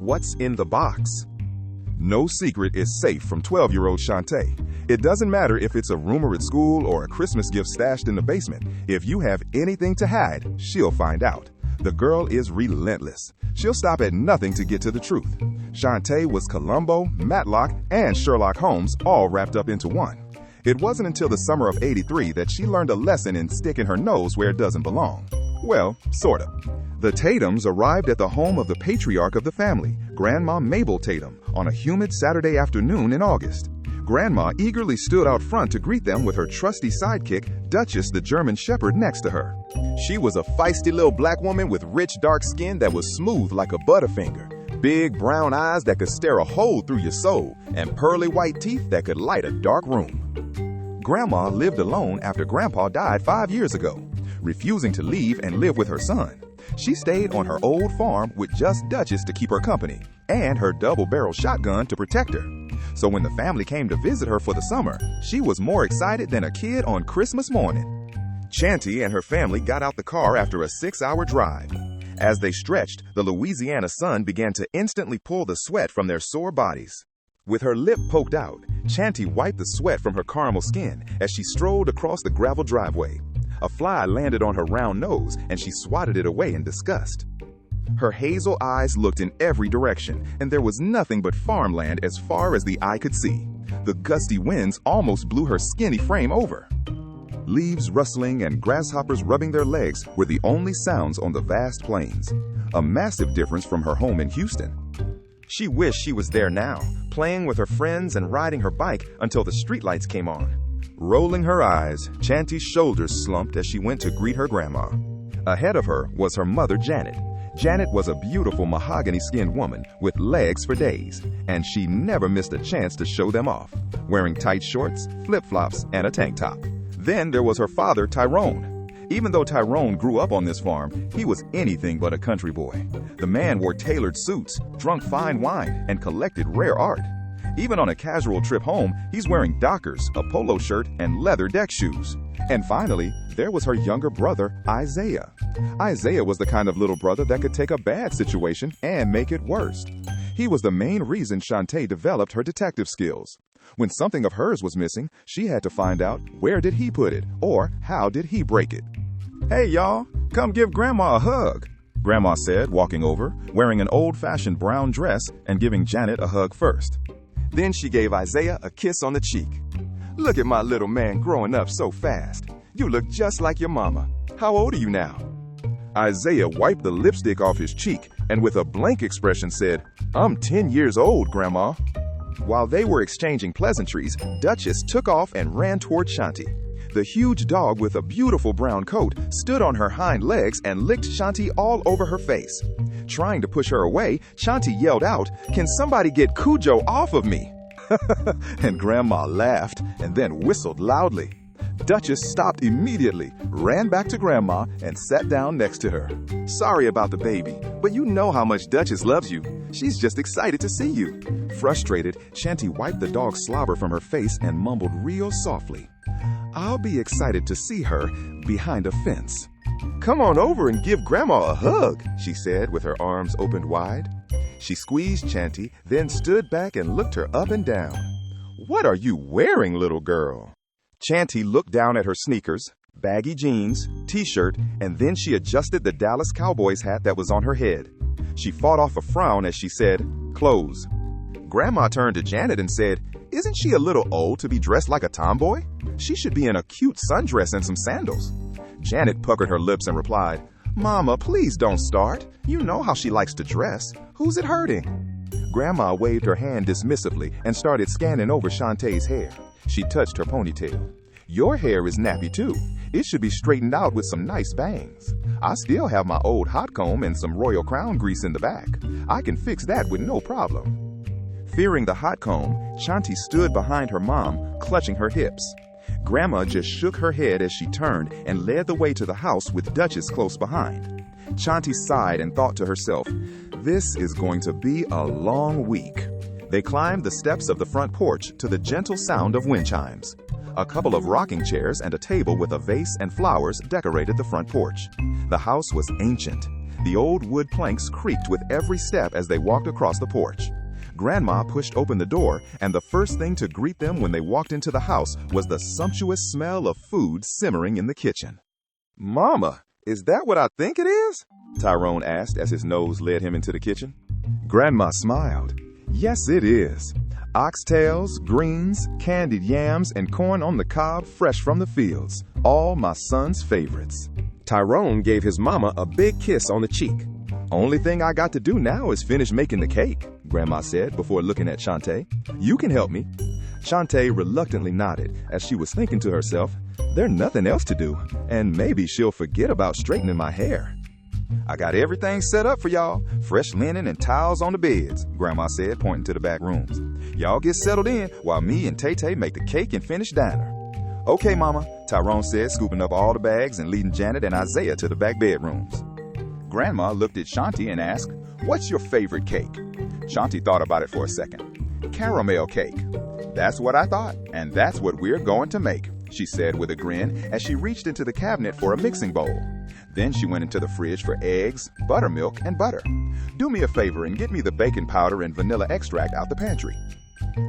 What's in the box? No secret is safe from 12-year-old Shantae. It doesn't matter if it's a rumor at school or a Christmas gift stashed in the basement. If you have anything to hide, she'll find out. The girl is relentless. She'll stop at nothing to get to the truth. Shantae was Columbo, Matlock, and Sherlock Holmes all wrapped up into one. It wasn't until the summer of '83 that she learned a lesson in sticking her nose where it doesn't belong. Well, sorta. The Tatums arrived at the home of the patriarch of the family, Grandma Mabel Tatum, on a humid Saturday afternoon in August. Grandma eagerly stood out front to greet them with her trusty sidekick, Duchess the German Shepherd, next to her. She was a feisty little black woman with rich dark skin that was smooth like a Butterfinger, big brown eyes that could stare a hole through your soul, and pearly white teeth that could light a dark room. Grandma lived alone after Grandpa died 5 years ago, refusing to leave and live with her son. She stayed on her old farm with just Duchess to keep her company and her double-barrel shotgun to protect her. So when the family came to visit her for the summer, she was more excited than a kid on Christmas morning. Chanty and her family got out the car after a 6-hour drive. As they stretched, the Louisiana sun began to instantly pull the sweat from their sore bodies. With her lip poked out, Chanty wiped the sweat from her caramel skin as she strolled across the gravel driveway. A fly landed on her round nose, and she swatted it away in disgust. Her hazel eyes looked in every direction, and there was nothing but farmland as far as the eye could see. The gusty winds almost blew her skinny frame over. Leaves rustling and grasshoppers rubbing their legs were the only sounds on the vast plains, a massive difference from her home in Houston. She wished she was there now, playing with her friends and riding her bike until the streetlights came on. Rolling her eyes, Chanty's shoulders slumped as she went to greet her grandma. Ahead of her was her mother, Janet. Janet was a beautiful mahogany-skinned woman with legs for days, and she never missed a chance to show them off, wearing tight shorts, flip-flops, and a tank top. Then there was her father, Tyrone. Even though Tyrone grew up on this farm, he was anything but a country boy. The man wore tailored suits, drank fine wine, and collected rare art. Even on a casual trip home, he's wearing Dockers, a polo shirt, and leather deck shoes. And finally, there was her younger brother, Isaiah. Isaiah was the kind of little brother that could take a bad situation and make it worse. He was the main reason Shantae developed her detective skills. When something of hers was missing, she had to find out where did he put it, or how did he break it. "Hey, y'all, come give Grandma a hug," Grandma said, walking over, wearing an old-fashioned brown dress and giving Janet a hug first. Then she gave Isaiah a kiss on the cheek. "Look at my little man growing up so fast. You look just like your mama. How old are you now?" Isaiah wiped the lipstick off his cheek and with a blank expression said, "I'm 10 years old, Grandma." While they were exchanging pleasantries, Duchess took off and ran toward Shanty. The huge dog with a beautiful brown coat stood on her hind legs and licked Shanty all over her face. Trying to push her away, Shanty yelled out, "Can somebody get Cujo off of me?" And Grandma laughed and then whistled loudly. Duchess stopped immediately, ran back to Grandma, and sat down next to her. "Sorry about the baby, but you know how much Duchess loves you. She's just excited to see you." Frustrated, Shanty wiped the dog's slobber from her face and mumbled real softly, "I'll be excited to see her behind a fence." "Come on over and give Grandma a hug," she said with her arms opened wide. She squeezed Chanty, then stood back and looked her up and down. "What are you wearing, little girl?" Chanty looked down at her sneakers, baggy jeans, t-shirt, and then she adjusted the Dallas Cowboys hat that was on her head. She fought off a frown as she said, "Clothes." Grandma turned to Janet and said, "Isn't she a little old to be dressed like a tomboy? She should be in a cute sundress and some sandals." Janet puckered her lips and replied, "Mama, please don't start. You know how she likes to dress. Who's it hurting?" Grandma waved her hand dismissively and started scanning over Shantae's hair. She touched her ponytail. "Your hair is nappy too. It should be straightened out with some nice bangs. I still have my old hot comb and some Royal Crown grease in the back. I can fix that with no problem." Fearing the hot comb, Chanty stood behind her mom, clutching her hips. Grandma just shook her head as she turned and led the way to the house with Duchess close behind. Chanty sighed and thought to herself, "This is going to be a long week." They climbed the steps of the front porch to the gentle sound of wind chimes. A couple of rocking chairs and a table with a vase and flowers decorated the front porch. The house was ancient. The old wood planks creaked with every step as they walked across the porch. Grandma pushed open the door, and the first thing to greet them when they walked into the house was the sumptuous smell of food simmering in the kitchen. "Mama, is that what I think it is?" Tyrone asked as his nose led him into the kitchen. Grandma smiled. "Yes, it is. Oxtails, greens, candied yams, and corn on the cob fresh from the fields. All my son's favorites." Tyrone gave his mama a big kiss on the cheek. "Only thing I got to do now is finish making the cake," Grandma said before looking at Shantae. "You can help me." Shantae reluctantly nodded as she was thinking to herself, "There's nothing else to do, and maybe she'll forget about straightening my hair." "I got everything set up for y'all. Fresh linen and towels on the beds," Grandma said, pointing to the back rooms. "Y'all get settled in while me and Tay-Tay make the cake and finish dinner." "Okay, Mama," Tyrone said, scooping up all the bags and leading Janet and Isaiah to the back bedrooms. Grandma looked at Shanti and asked, "What's your favorite cake?" Shanti thought about it for a second. "Caramel cake." "That's what I thought, and that's what we're going to make," she said with a grin as she reached into the cabinet for a mixing bowl. Then she went into the fridge for eggs, buttermilk, and butter. "Do me a favor and get me the baking powder and vanilla extract out the pantry."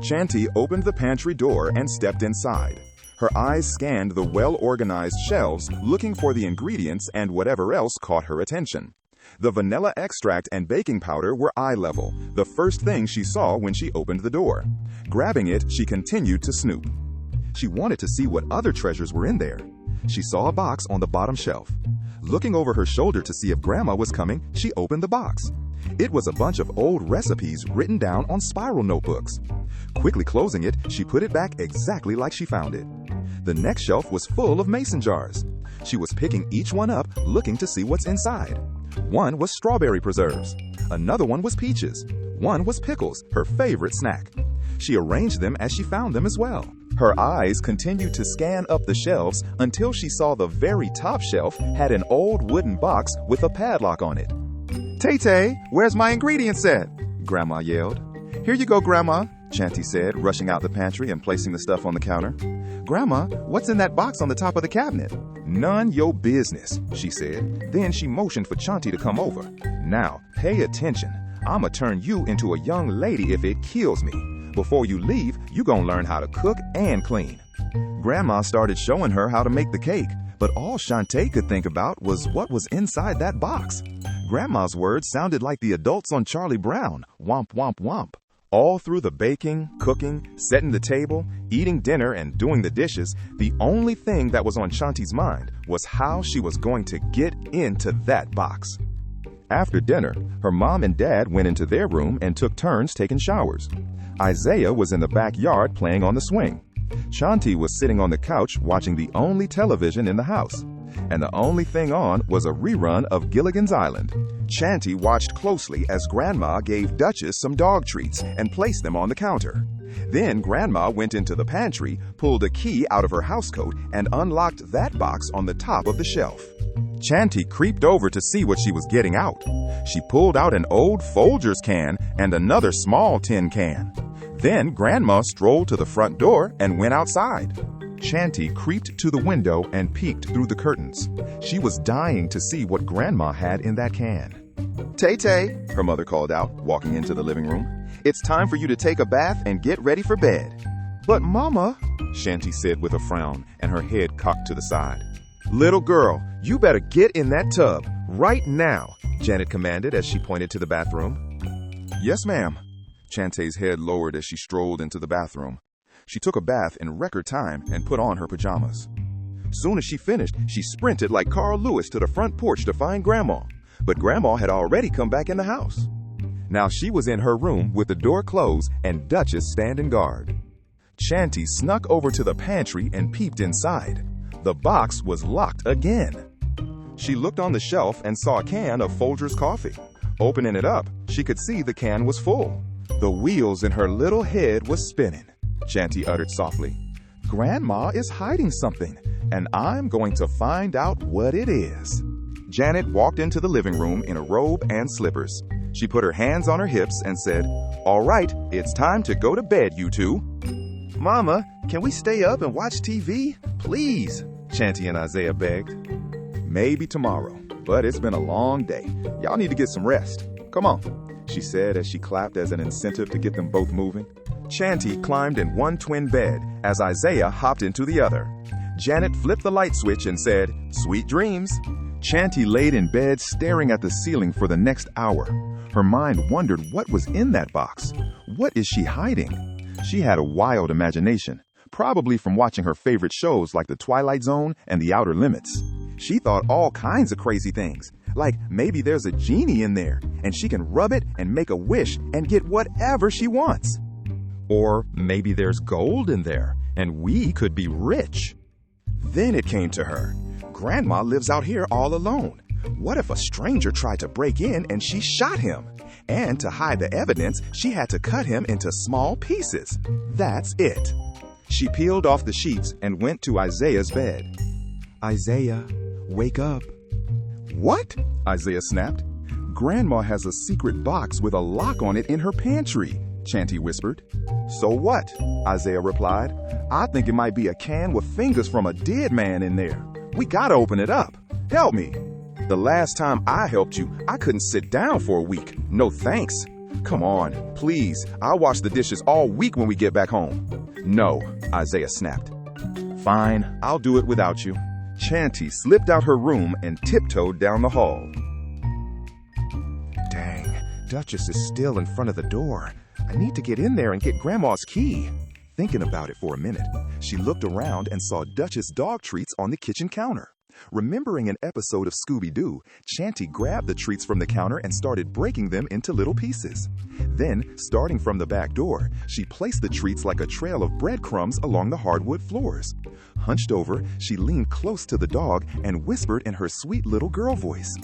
Shanti opened the pantry door and stepped inside. Her eyes scanned the well-organized shelves, looking for the ingredients and whatever else caught her attention. The vanilla extract and baking powder were eye level, the first thing she saw when she opened the door. Grabbing it, she continued to snoop. She wanted to see what other treasures were in there. She saw a box on the bottom shelf. Looking over her shoulder to see if Grandma was coming, she opened the box. It was a bunch of old recipes written down on spiral notebooks. Quickly closing it, she put it back exactly like she found it. The next shelf was full of mason jars. She was picking each one up, looking to see what's inside. One was strawberry preserves. Another one was peaches. One was pickles, her favorite snack. She arranged them as she found them as well. Her eyes continued to scan up the shelves until she saw the very top shelf had an old wooden box with a padlock on it. "Tay-Tay, where's my ingredient set?" Grandma yelled. "Here you go, Grandma," Shanti said, rushing out the pantry and placing the stuff on the counter. "Grandma, what's in that box on the top of the cabinet?" "None your business," she said. Then she motioned for Shanti to come over. "Now, pay attention. I'ma turn you into a young lady if it kills me. Before you leave, you gonna learn how to cook and clean." Grandma started showing her how to make the cake, but all Shantae could think about was what was inside that box. Grandma's words sounded like the adults on Charlie Brown, womp womp womp. All through the baking, cooking, setting the table, eating dinner, and doing the dishes, the only thing that was on Shanti's mind was how she was going to get into that box. After dinner, her mom and dad went into their room and took turns taking showers. Isaiah was in the backyard playing on the swing. Shanti was sitting on the couch watching the only television in the house. And the only thing on was a rerun of Gilligan's Island. Shanti watched closely as Grandma gave Duchess some dog treats and placed them on the counter. Then Grandma went into the pantry, pulled a key out of her housecoat, and unlocked that box on the top of the shelf. Shanti creeped over to see what she was getting out. She pulled out an old Folgers can and another small tin can. Then Grandma strolled to the front door and went outside. Shanti creeped to the window and peeked through the curtains. She was dying to see what Grandma had in that can. "Tay-Tay," her mother called out, walking into the living room. "It's time for you to take a bath and get ready for bed." "But Mama," Shanti said with a frown and her head cocked to the side. "Little girl, you better get in that tub right now," Janet commanded as she pointed to the bathroom. "Yes, ma'am." Shantae's head lowered as she strolled into the bathroom. She took a bath in record time and put on her pajamas. Soon as she finished, she sprinted like Carl Lewis to the front porch to find Grandma. But Grandma had already come back in the house. Now she was in her room with the door closed and Duchess standing guard. Shanti snuck over to the pantry and peeped inside. The box was locked again. She looked on the shelf and saw a can of Folgers coffee. Opening it up, she could see the can was full. The wheels in her little head was spinning. Shanti uttered softly, "Grandma is hiding something, and I'm going to find out what it is." Janet walked into the living room in a robe and slippers. She put her hands on her hips and said, "All right, it's time to go to bed, you two." "Mama, can we stay up and watch TV? Please," Shanti and Isaiah begged. "Maybe tomorrow," But it's been a long day. Y'all need to get some rest. Come on, she said as she clapped as an incentive to get them both moving. Chanty climbed in one twin bed as Isaiah hopped into the other. Janet flipped the light switch and said, "Sweet dreams." Chanty laid in bed staring at the ceiling for the next hour. Her mind wondered what was in that box. What is she hiding? She had a wild imagination, probably from watching her favorite shows like The Twilight Zone and The Outer Limits. She thought all kinds of crazy things, like maybe there's a genie in there and she can rub it and make a wish and get whatever she wants. Or maybe there's gold in there and we could be rich. Then it came to her. Grandma lives out here all alone. What if a stranger tried to break in and she shot him? And to hide the evidence, she had to cut him into small pieces. That's it. She peeled off the sheets and went to Isaiah's bed. "Isaiah, wake up." "What?" Isaiah snapped. "Grandma has a secret box with a lock on it in her pantry," Chanty whispered. "So what?" Isaiah replied. "I think it might be a can with fingers from a dead man in there. We gotta open it up. Help me." "The last time I helped you, I couldn't sit down for a week. No thanks." "Come on, please. I'll wash the dishes all week when we get back home." "No," Isaiah snapped. "Fine, I'll do it without you." Chanty slipped out her room and tiptoed down the hall. Dang, Duchess is still in front of the door. I need to get in there and get Grandma's key. Thinking about it for a minute, she looked around and saw Duchess dog treats on the kitchen counter. Remembering an episode of Scooby-Doo, Chanty grabbed the treats from the counter and started breaking them into little pieces. Then, starting from the back door, she placed the treats like a trail of breadcrumbs along the hardwood floors. Hunched over, she leaned close to the dog and whispered in her sweet little girl voice,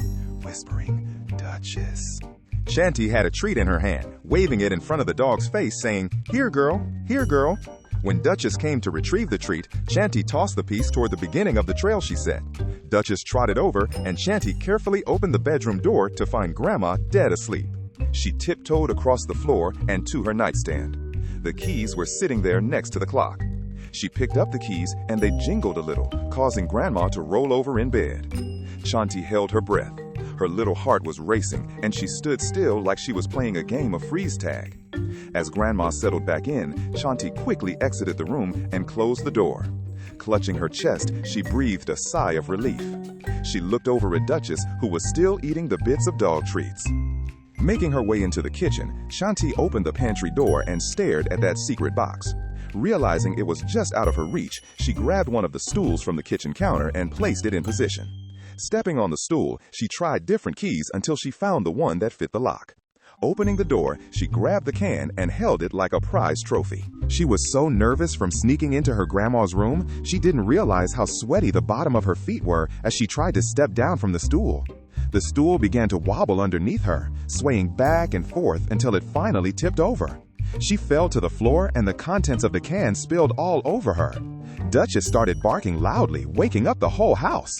whispering, "Duchess." Chanty had a treat in her hand, waving it in front of the dog's face, saying, "Here, girl, here, girl." When Duchess came to retrieve the treat, Chanty tossed the piece toward the beginning of the trail she set. Duchess trotted over, and Chanty carefully opened the bedroom door to find Grandma dead asleep. She tiptoed across the floor and to her nightstand. The keys were sitting there next to the clock. She picked up the keys, and they jingled a little, causing Grandma to roll over in bed. Chanty held her breath. Her little heart was racing, and she stood still like she was playing a game of freeze tag. As Grandma settled back in, Chanty quickly exited the room and closed the door. Clutching her chest, she breathed a sigh of relief. She looked over at Duchess, who was still eating the bits of dog treats. Making her way into the kitchen, Chanty opened the pantry door and stared at that secret box. Realizing it was just out of her reach, she grabbed one of the stools from the kitchen counter and placed it in position. Stepping on the stool, she tried different keys until she found the one that fit the lock. Opening the door, she grabbed the can and held it like a prize trophy. She was so nervous from sneaking into her grandma's room, she didn't realize how sweaty the bottom of her feet were as she tried to step down from the stool. The stool began to wobble underneath her, swaying back and forth until it finally tipped over. She fell to the floor and the contents of the can spilled all over her. Duchess started barking loudly, waking up the whole house.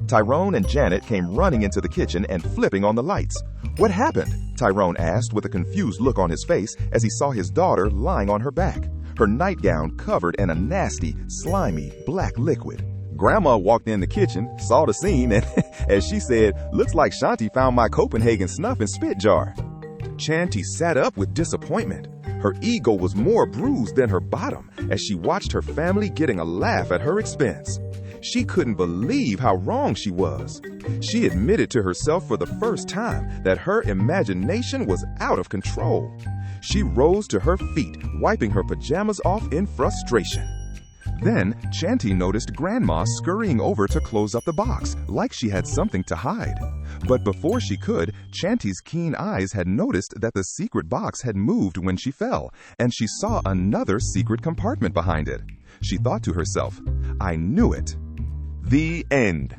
Tyrone and Janet came running into the kitchen and flipping on the lights. "What happened?" Tyrone asked with a confused look on his face as he saw his daughter lying on her back, her nightgown covered in a nasty, slimy, black liquid. Grandma walked in the kitchen, saw the scene, and as she said, "Looks like Chanty found my Copenhagen snuff and spit jar." Chanty sat up with disappointment. Her ego was more bruised than her bottom as she watched her family getting a laugh at her expense. She couldn't believe how wrong she was. She admitted to herself for the first time that her imagination was out of control. She rose to her feet, wiping her pajamas off in frustration. Then, Chanty noticed Grandma scurrying over to close up the box, like she had something to hide. But before she could, Chanty's keen eyes had noticed that the secret box had moved when she fell, and she saw another secret compartment behind it. She thought to herself, "I knew it." The end.